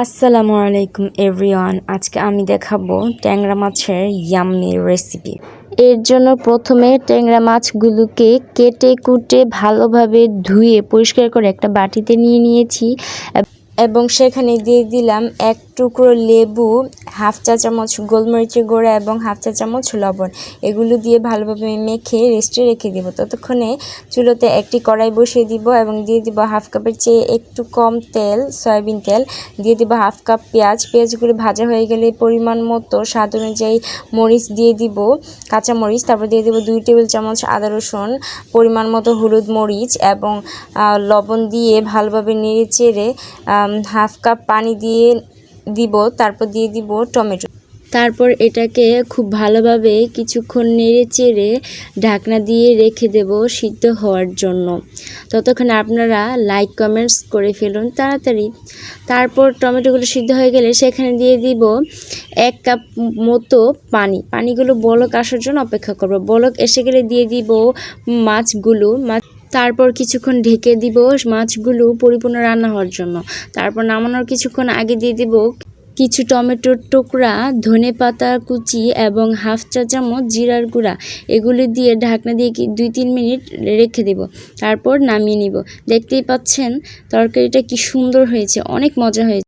আসসালামু আলাইকুম এভরিওয়ান। আজকে আমি দেখাবো ট্যাংরা মাছের ইয়াম্মি রেসিপি। এর জন্য প্রথমে ট্যাংরা মাছগুলোকে কেটে কুটে ভালোভাবে ধুয়ে পরিষ্কার করে একটা বাটিতে নিয়ে নিয়েছি এবং সেখানে দিয়ে দিলাম এক টুকরো লেবু, হাফ চা চামচ গোলমরিচের গুঁড়া এবং হাফ চা চামচ লবণ। এগুলো দিয়ে ভালোভাবে মেখে রেস্টে রেখে দেবো। ততক্ষণে চুলোতে একটি কড়াই বসিয়ে দিব এবং দিয়ে দিব হাফ কাপের চেয়ে একটু কম তেল, সয়াবিন তেল। দিয়ে দিব হাফ কাপ পেঁয়াজ। পেঁয়াজগুলো ভাজা হয়ে গেলে পরিমাণ মতো স্বাদ অনুযায়ী মরিচ দিয়ে দিব, কাঁচা মরিচ। তারপর দিয়ে দিব 2 টেবিল চামচ আদা রসুন, পরিমাণ মতো হলুদ মরিচ এবং লবণ দিয়ে ভালোভাবে নেড়ে চেড়ে হাফ কাপ পানি দিয়ে দিব। তারপর দিয়ে দিব টমেটো। তারপর এটাকে খুব ভালোভাবে কিছুক্ষণ নেড়ে চেড়ে ঢাকনা দিয়ে রেখে দেব সিদ্ধ হওয়ার জন্য। ততক্ষণে আপনারা লাইক কমেন্টস করে ফেলুন তাড়াতাড়ি। তারপর টমেটোগুলো সিদ্ধ হয়ে গেলে সেখানে দিয়ে দিব 1 কাপ মতো পানিগুলো বলক আসার জন্য অপেক্ষা করব। বলক এসে গেলে দিয়ে দিব মাছগুলো। তারপর কিছুক্ষণ ঢেকে দিব মাছগুলো পরিপূর্ণ রান্না হওয়ার জন্য। তারপর নামানোর কিছুক্ষণ আগে দিয়ে দিব কিছু টমেটোর টুকরা, ধনেপাতা কুচি এবং হাফ চা চামচ জিরার গুঁড়া। এগুলি দিয়ে ঢাকনা দিয়ে 2-3 মিনিট রেখে দেব। তারপর নামিয়ে নিব। দেখতেই পাচ্ছেন তরকারিটা কি সুন্দর হয়েছে, অনেক মজা হয়েছে।